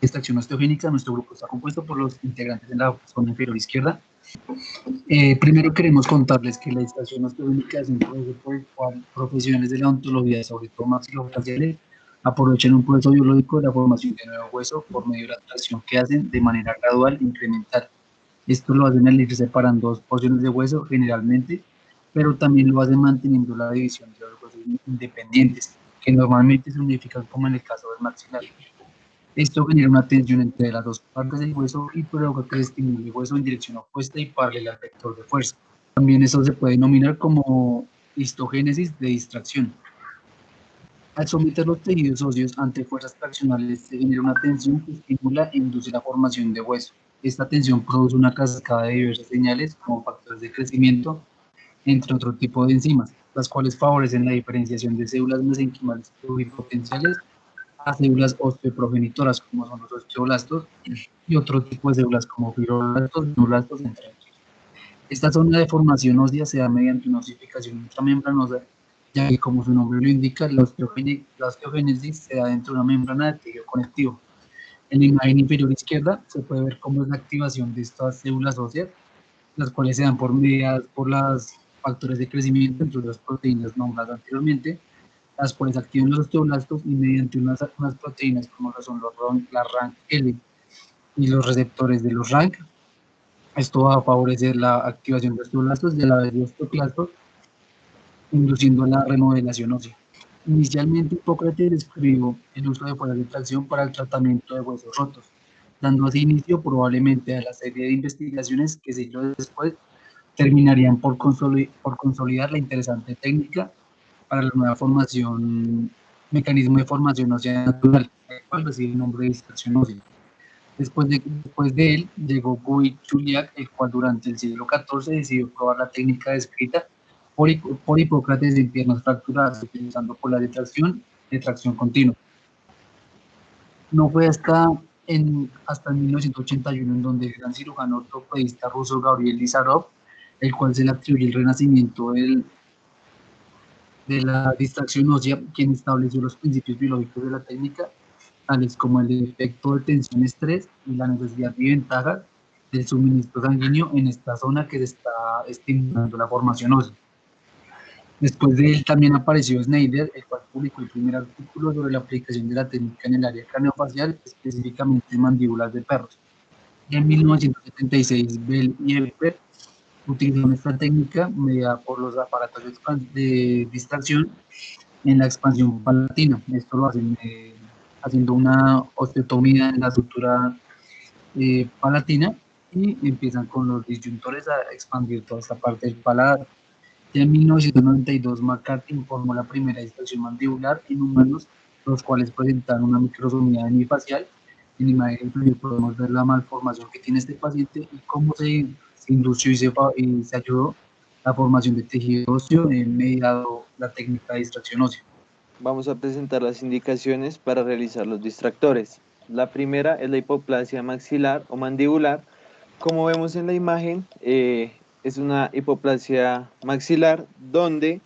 Distracción osteogénica. Nuestro grupo está compuesto por los integrantes de la zona inferior izquierda. Primero queremos contarles que la distracción osteogénica es un proceso por el cual profesionales de la odontología, sobre todo maxilofaciales, aprovechan un proceso biológico de la formación de nuevo hueso por medio de la tracción que hacen de manera gradual e incremental. Esto lo hacen al ir separando dos porciones de hueso generalmente, pero también lo hacen manteniendo la división de los huesos independientes, que normalmente se unifican como en el caso del maxilar. Esto genera una tensión entre las dos partes del hueso y provoca que se estimule el hueso en dirección opuesta y paralela al vector de fuerza. También eso se puede denominar como histogénesis de distracción. Al someter los tejidos óseos ante fuerzas traccionales se genera una tensión que estimula e induce la formación de hueso. Esta tensión produce una cascada de diversas señales como factores de crecimiento, entre otro tipo de enzimas, las cuales favorecen la diferenciación de células mesenquimales pluripotenciales a células osteoprogenitoras, como son los osteoblastos, y otro tipo de células como fibroblastos, neoblastos, entre otros. Esta zona de formación ósea se da mediante una osificación intramembranosa, ya que, como su nombre lo indica, la osteogénesis se da dentro de una membrana de tejido conectivo. En la imagen inferior izquierda se puede ver cómo es la activación de estas células óseas, las cuales se dan por medidas por los factores de crecimiento, entre las proteínas nombradas anteriormente, las cuales activan los osteoblastos y mediante unas proteínas como lo son la RANK-L y los receptores de los RANK. Esto va a favorecer la activación de osteoblastos y a la vez de osteoclastos, induciendo la remodelación ósea. Inicialmente, Hipócrates describió el uso de fuerzas de tracción para el tratamiento de huesos rotos, dando así inicio probablemente a la serie de investigaciones que siglos después terminarían por consolidar la interesante técnica para la nueva formación, mecanismo de formación ósea natural, el cual recibe el nombre de distracción ósea. Después de él llegó Guy-Chauliac, el cual durante el siglo XIV decidió probar la técnica descrita por Hipócrates en piernas fracturadas, utilizando colas de tracción continua. No fue hasta 1981 en donde el gran cirujano ortopedista ruso Gabriel Lizarov, el cual se le atribuye el renacimiento de la distracción ósea, quien estableció los principios biológicos de la técnica, tales como el efecto de tensión-estrés y la necesidad y ventajas del suministro sanguíneo en esta zona que se está estimulando la formación ósea. Después de él también apareció Snyder, el cual publicó el primer artículo sobre la aplicación de la técnica en el área craneofacial, específicamente en mandíbulas de perros. Y en 1976, Bell y Everett utilizaron esta técnica mediada por los aparatos de distracción en la expansión palatina. Esto lo hacen haciendo una osteotomía en la sutura palatina y empiezan con los disyuntores a expandir toda esta parte del paladar. Ya en 1992, McCarthy informó la primera distracción mandibular en humanos, los cuales presentaron una microsomía hemifacial. En la imagen inferior podemos ver la malformación que tiene este paciente y cómo se indució y se ayudó la formación de tejido óseo mediado la técnica de distracción ósea. Vamos a presentar las indicaciones para realizar los distractores. La primera es la hipoplasia maxilar o mandibular. Como vemos en la imagen, es una hipoplasia maxilar donde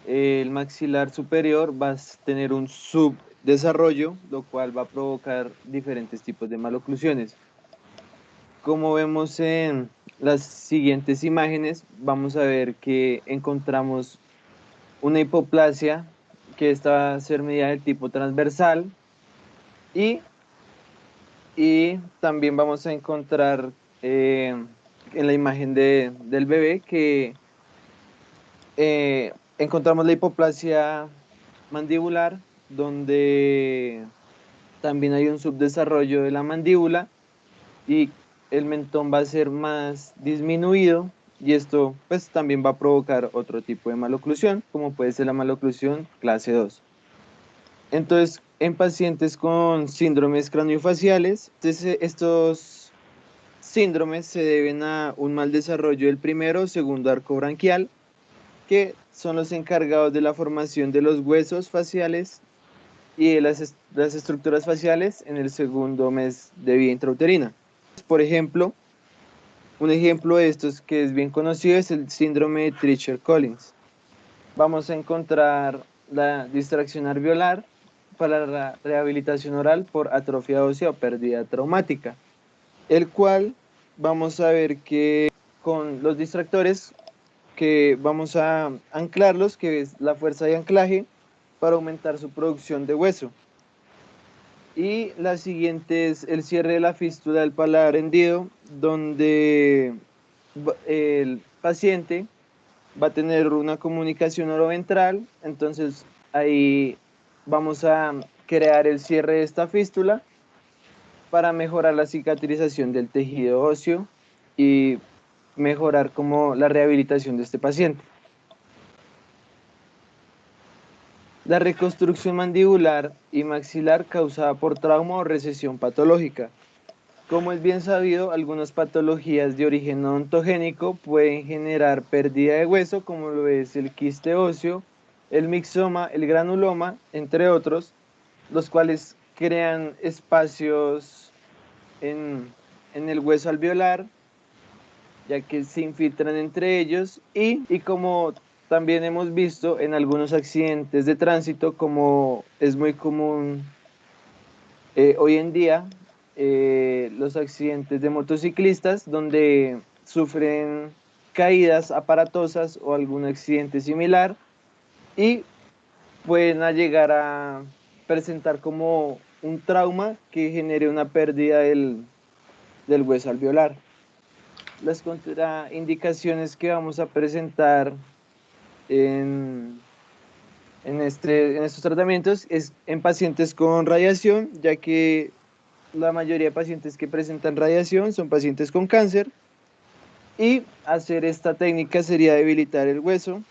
el maxilar superior va a tener un subdesarrollo, lo cual va a provocar diferentes tipos de maloclusiones. Como vemos en las siguientes imágenes, vamos a ver que encontramos una hipoplasia que esta va a ser medida del tipo transversal y también vamos a encontrar en la imagen del bebé que encontramos la hipoplasia mandibular donde también hay un subdesarrollo de la mandíbula y el mentón va a ser más disminuido y esto pues también va a provocar otro tipo de maloclusión, como puede ser la maloclusión clase 2. Entonces, en pacientes con síndromes craniofaciales, estos síndromes se deben a un mal desarrollo del primero o segundo arco branquial, que son los encargados de la formación de los huesos faciales y de las estructuras faciales en el segundo mes de vida intrauterina. Por ejemplo, un ejemplo de estos que es bien conocido es el síndrome de Treacher-Collins. Vamos a encontrar la distracción alveolar para la rehabilitación oral por atrofia ósea o pérdida traumática, el cual vamos a ver que con los distractores que vamos a anclarlos, que es la fuerza de anclaje, para aumentar su producción de hueso. Y la siguiente es el cierre de la fístula del paladar hendido, donde el paciente va a tener una comunicación oroventral, entonces ahí vamos a crear el cierre de esta fístula para mejorar la cicatrización del tejido óseo y mejorar como la rehabilitación de este paciente. La reconstrucción mandibular y maxilar causada por trauma o recesión patológica. Como es bien sabido, algunas patologías de origen no ontogénico pueden generar pérdida de hueso, como lo es el quiste óseo, el mixoma, el granuloma, entre otros, los cuales crean espacios en el hueso alveolar, ya que se infiltran entre ellos y como también hemos visto en algunos accidentes de tránsito, como es muy común hoy en día, los accidentes de motociclistas donde sufren caídas aparatosas o algún accidente similar y pueden llegar a presentar como un trauma que genere una pérdida del hueso alveolar. Las contraindicaciones que vamos a presentar en estos tratamientos es en pacientes con radiación, ya que la mayoría de pacientes que presentan radiación son pacientes con cáncer, y hacer esta técnica sería debilitar el hueso,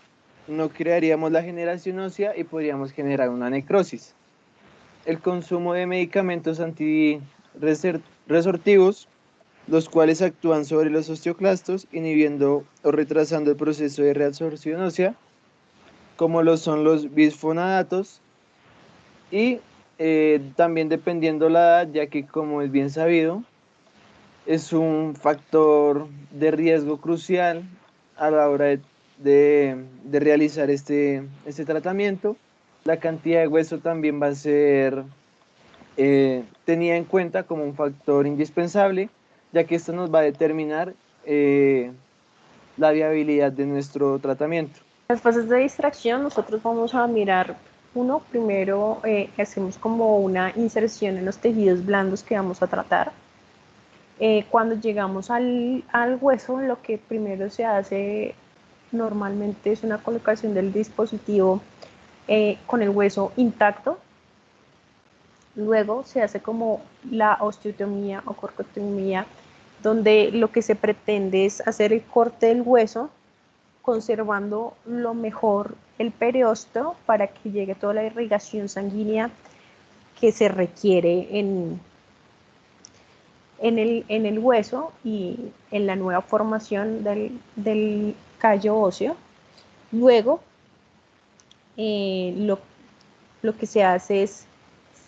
no crearíamos la generación ósea y podríamos generar una necrosis. El consumo de medicamentos antirresortivos, los cuales actúan sobre los osteoclastos, inhibiendo o retrasando el proceso de reabsorción ósea, como lo son los bisfosfonatos, y también dependiendo la edad, ya que como es bien sabido, es un factor de riesgo crucial a la hora de realizar este tratamiento. La cantidad de hueso también va a ser tenida en cuenta como un factor indispensable, ya que esto nos va a determinar la viabilidad de nuestro tratamiento. Las fases de distracción, nosotros vamos a mirar, primero hacemos como una inserción en los tejidos blandos que vamos a tratar. Cuando llegamos al hueso, lo que primero se hace normalmente es una colocación del dispositivo con el hueso intacto. Luego se hace como la osteotomía o corcotomía, donde lo que se pretende es hacer el corte del hueso, conservando lo mejor el periósteo para que llegue toda la irrigación sanguínea que se requiere en el hueso y en la nueva formación del callo óseo. Luego, lo que se hace es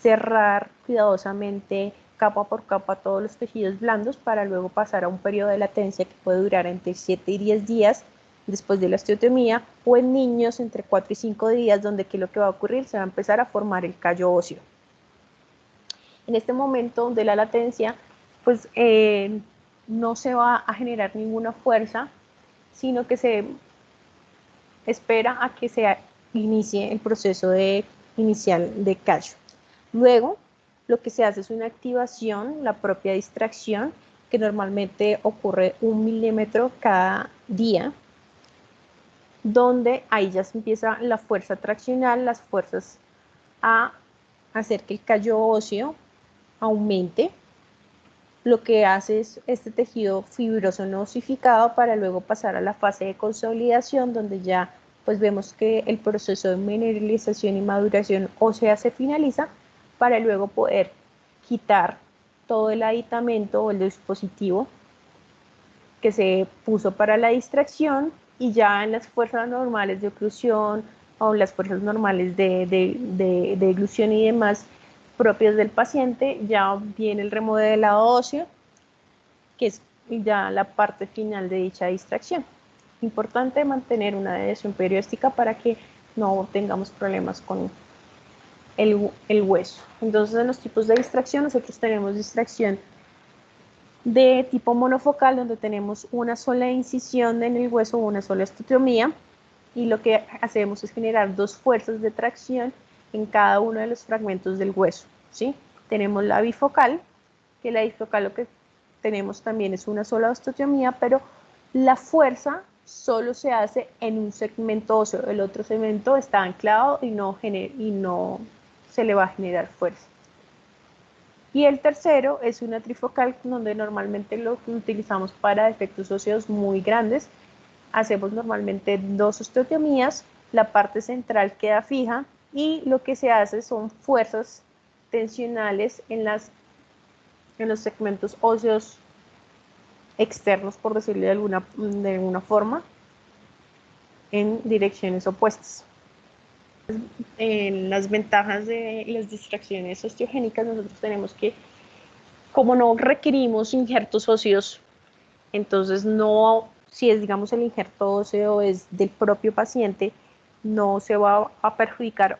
cerrar cuidadosamente capa por capa todos los tejidos blandos para luego pasar a un periodo de latencia que puede durar entre 7 y 10 días después de la osteotomía, o en niños entre 4 y 5 días, donde ¿qué es lo que va a ocurrir? Se va a empezar a formar el callo óseo. En este momento de la latencia, pues no se va a generar ninguna fuerza, sino que se espera a que se inicie el proceso inicial de callo. Luego, lo que se hace es una activación, la propia distracción, que normalmente ocurre 1 milímetro cada día, donde ahí ya se empieza la fuerza traccional, las fuerzas a hacer que el callo óseo aumente, lo que hace es este tejido fibroso no osificado para luego pasar a la fase de consolidación, donde ya pues vemos que el proceso de mineralización y maduración ósea se finaliza, para luego poder quitar todo el aditamento o el dispositivo que se puso para la distracción, y ya en las fuerzas normales de oclusión o las fuerzas normales de eglusión y demás propios del paciente, ya viene el remodelado óseo, que es ya la parte final de dicha distracción. Importante mantener una adhesión perióstica para que no tengamos problemas con el hueso. Entonces, en los tipos de distracción, nosotros tenemos distracción de tipo monofocal, donde tenemos una sola incisión en el hueso, una sola osteotomía, y lo que hacemos es generar dos fuerzas de tracción en cada uno de los fragmentos del hueso, ¿sí? Tenemos la bifocal, que la bifocal lo que tenemos también es una sola osteotomía, pero la fuerza solo se hace en un segmento óseo, el otro segmento está anclado y no se le va a generar fuerza. Y el tercero es una trifocal, donde normalmente lo utilizamos para defectos óseos muy grandes. Hacemos normalmente dos osteotomías, la parte central queda fija y lo que se hace son fuerzas tensionales en los segmentos óseos externos, por decirlo de alguna forma, en direcciones opuestas. En las ventajas de las distracciones osteogénicas, nosotros tenemos que, como no requerimos injertos óseos, entonces no, si es, digamos, el injerto óseo es del propio paciente, no se va a perjudicar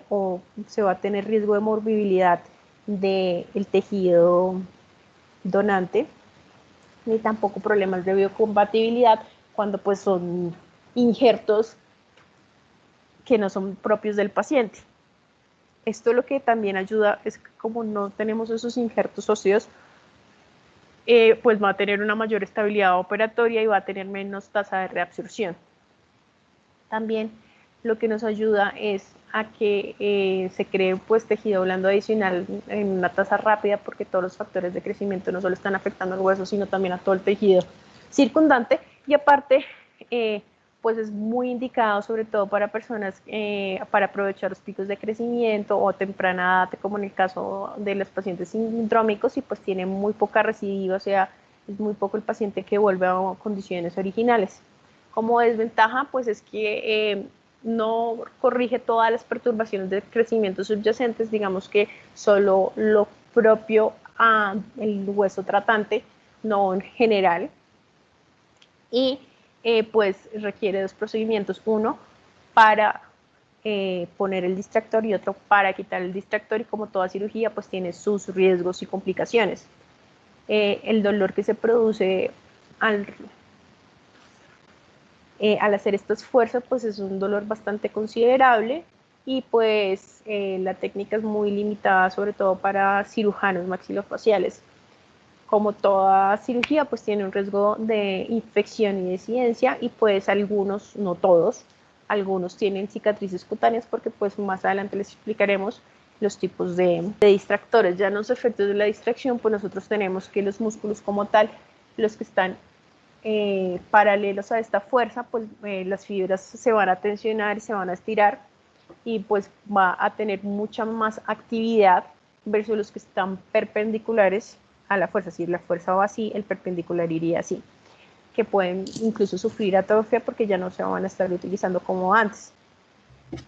o se va a tener riesgo de morbilidad del tejido donante, ni tampoco problemas de biocompatibilidad cuando pues son injertos que no son propios del paciente. Esto lo que también ayuda es que como no tenemos esos injertos óseos, pues va a tener una mayor estabilidad operatoria y va a tener menos tasa de reabsorción. También lo que nos ayuda es a que se cree pues tejido blando adicional en una tasa rápida, porque todos los factores de crecimiento no solo están afectando al hueso, sino también a todo el tejido circundante. Y aparte, pues es muy indicado sobre todo para personas para aprovechar los picos de crecimiento o temprana edad, como en el caso de los pacientes sindrómicos, y pues tiene muy poca recidiva, o sea, es muy poco el paciente que vuelve a condiciones originales. Como desventaja, pues es que no corrige todas las perturbaciones de crecimiento subyacentes, digamos que solo lo propio al hueso tratante, no en general. Y pues requiere dos procedimientos, uno para poner el distractor y otro para quitar el distractor, y como toda cirugía pues tiene sus riesgos y complicaciones. El dolor que se produce al hacer este esfuerzo pues es un dolor bastante considerable, y pues la técnica es muy limitada, sobre todo para cirujanos maxilofaciales. Como toda cirugía, pues tiene un riesgo de infección y de incidencia, y pues algunos, no todos, algunos tienen cicatrices cutáneas, porque pues más adelante les explicaremos los tipos de distractores. Ya en los efectos de la distracción, pues nosotros tenemos que los músculos como tal, los que están paralelos a esta fuerza, pues las fibras se van a tensionar y se van a estirar, y pues va a tener mucha más actividad versus los que están perpendiculares a la fuerza. Si la fuerza va así, el perpendicular iría así, que pueden incluso sufrir atrofia porque ya no se van a estar utilizando como antes.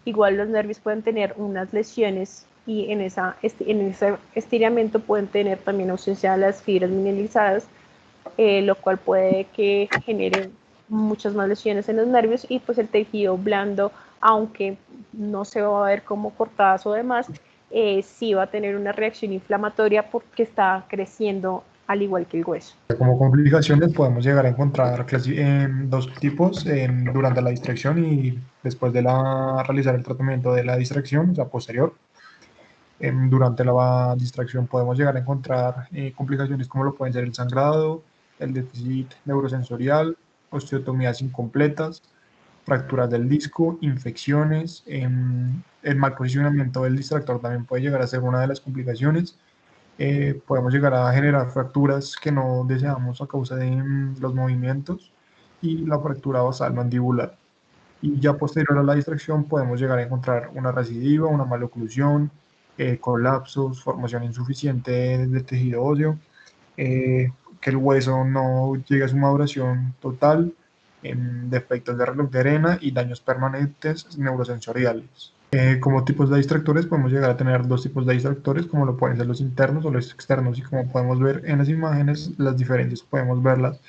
Igual los nervios pueden tener unas lesiones, y en ese estiramiento pueden tener también ausencia de las fibras mineralizadas, lo cual puede que genere muchas más lesiones en los nervios, y pues el tejido blando, aunque no se va a ver como cortadas o demás, sí va a tener una reacción inflamatoria porque está creciendo al igual que el hueso. Como complicaciones podemos llegar a encontrar dos tipos durante la distracción y después de realizar el tratamiento de la distracción, o sea, posterior. Durante la distracción podemos llegar a encontrar complicaciones como lo pueden ser el sangrado, el déficit neurosensorial, osteotomías incompletas, fracturas del disco, infecciones. El mal posicionamiento del distractor también puede llegar a ser una de las complicaciones. Podemos llegar a generar fracturas que no deseamos a causa de los movimientos, y la fractura basal mandibular. Y ya posterior a la distracción podemos llegar a encontrar una recidiva, una maloclusión, colapsos, formación insuficiente del tejido óseo, que el hueso no llegue a su maduración total, defectos de reloj de arena y daños permanentes neurosensoriales. Como tipos de distractores podemos llegar a tener dos tipos de distractores, como lo pueden ser los internos o los externos, y como podemos ver en las imágenes, las diferencias podemos verlas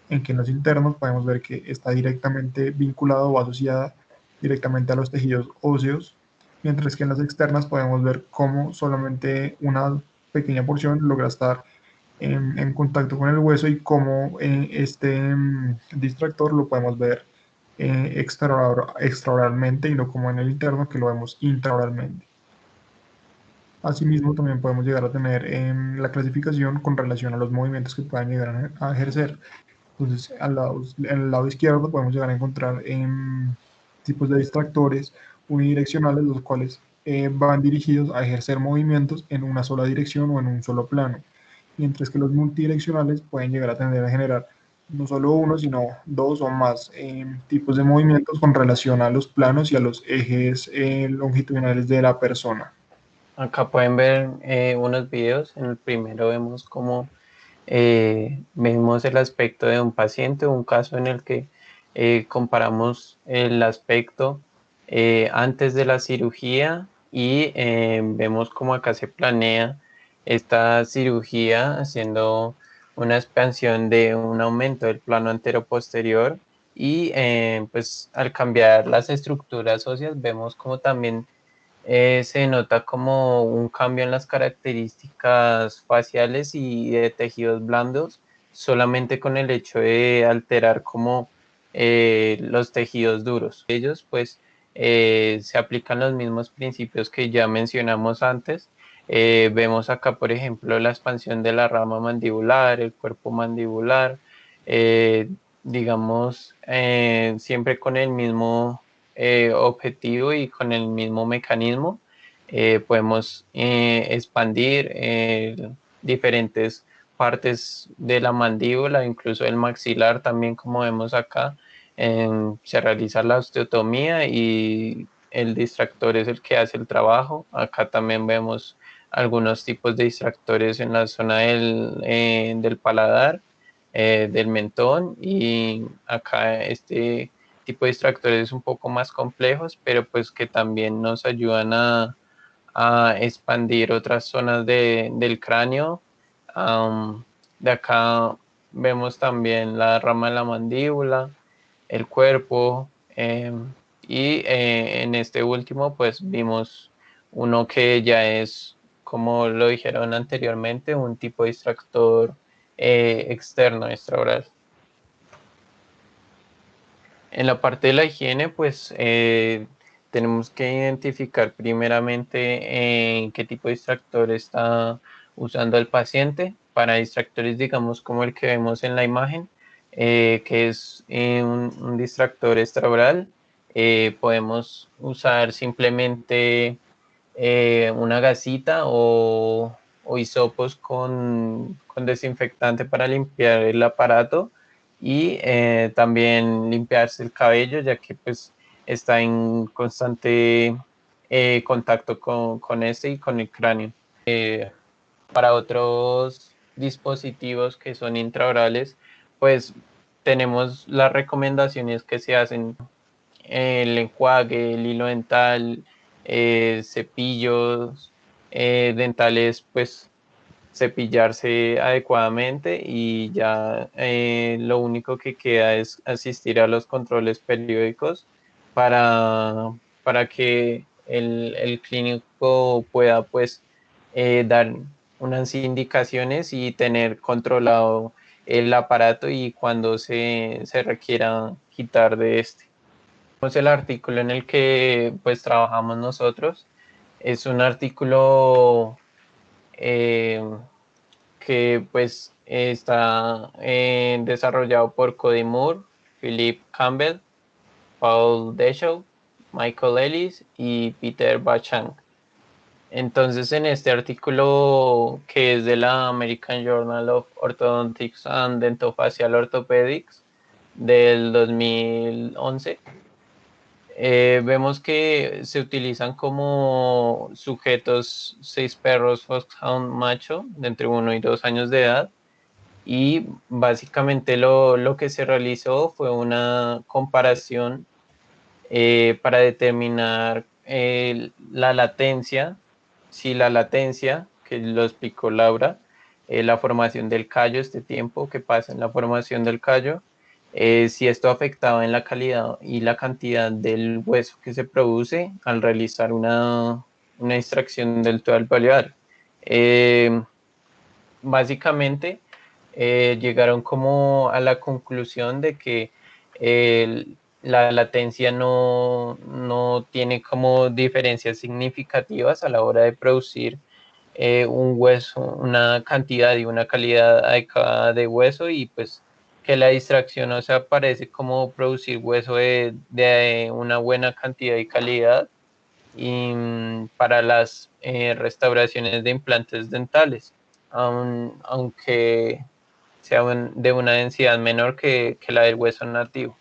en que en los internos podemos ver que está directamente vinculado o asociada directamente a los tejidos óseos, mientras que en las externas podemos ver cómo solamente una pequeña porción logra estar en contacto con el hueso y cómo este distractor lo podemos ver extraoralmente y no como en el interno que lo vemos intraoralmente. Asimismo, también podemos llegar a tener la clasificación con relación a los movimientos que puedan llegar a ejercer. Entonces, en el lado izquierdo podemos llegar a encontrar tipos de distractores unidireccionales, los cuales van dirigidos a ejercer movimientos en una sola dirección o en un solo plano, mientras que los multidireccionales pueden llegar a tender a generar no solo uno, sino dos o más tipos de movimientos con relación a los planos y a los ejes longitudinales de la persona. Acá pueden ver unos videos. En el primero vemos cómo vemos el aspecto de un paciente, un caso en el que comparamos el aspecto antes de la cirugía y vemos cómo acá se planea esta cirugía haciendo una expansión de un aumento del plano antero-posterior y pues al cambiar las estructuras óseas vemos como también se nota como un cambio en las características faciales y de tejidos blandos solamente con el hecho de alterar como los tejidos duros. Ellos pues se aplican los mismos principios que ya mencionamos antes. Vemos acá por ejemplo la expansión de la rama mandibular, el cuerpo mandibular, digamos siempre con el mismo objetivo y con el mismo mecanismo. Podemos expandir diferentes partes de la mandíbula, incluso el maxilar también, como vemos acá. Se realiza la osteotomía y el distractor es el que hace el trabajo. Acá también vemos algunos tipos de distractores en la zona del paladar, del mentón, y acá este tipo de distractores un poco más complejos, pero pues que también nos ayudan a expandir otras zonas del cráneo. De acá vemos también la rama de la mandíbula, el cuerpo, y en este último pues vimos uno que ya es, como lo dijeron anteriormente, un tipo de distractor externo, extraoral. En la parte de la higiene, pues tenemos que identificar primeramente en qué tipo de distractor está usando el paciente. Para distractores, digamos, como el que vemos en la imagen, que es un distractor extraoral, podemos usar simplemente una gasita o hisopos con desinfectante para limpiar el aparato y también limpiarse el cabello, ya que pues está en constante contacto con este y con el cráneo. Para otros dispositivos que son intraorales, pues tenemos las recomendaciones que se hacen: el enjuague, el hilo dental, cepillos dentales, pues cepillarse adecuadamente, y ya lo único que queda es asistir a los controles periódicos para, para que el clínico pueda pues dar unas indicaciones y tener controlado el aparato y cuando se requiera quitar de este. El artículo en el que pues trabajamos nosotros es un artículo eh, que pues está desarrollado por Cody Moore, Philip Campbell, Paul Deschaux, Michael Ellis y Peter Bachan. Entonces, en este artículo, que es de la American Journal of Orthodontics and Dentofacial Orthopedics del 2011, vemos que se utilizan como sujetos 6 perros Foxhound macho de entre 1 y 2 años de edad, y básicamente lo que se realizó fue una comparación para determinar la latencia, si la latencia, que lo explicó Laura, la formación del callo, este tiempo que pasa en la formación del callo, Si esto afectaba en la calidad y la cantidad del hueso que se produce al realizar una extracción del tubo alveolar. Básicamente llegaron como a la conclusión de que la latencia no tiene como diferencias significativas a la hora de producir un hueso, una cantidad y una calidad adecuada de hueso, y pues que la distracción, o sea, parece como producir hueso de una buena cantidad y calidad y para las restauraciones de implantes dentales, aunque sea de una densidad menor que la del hueso nativo.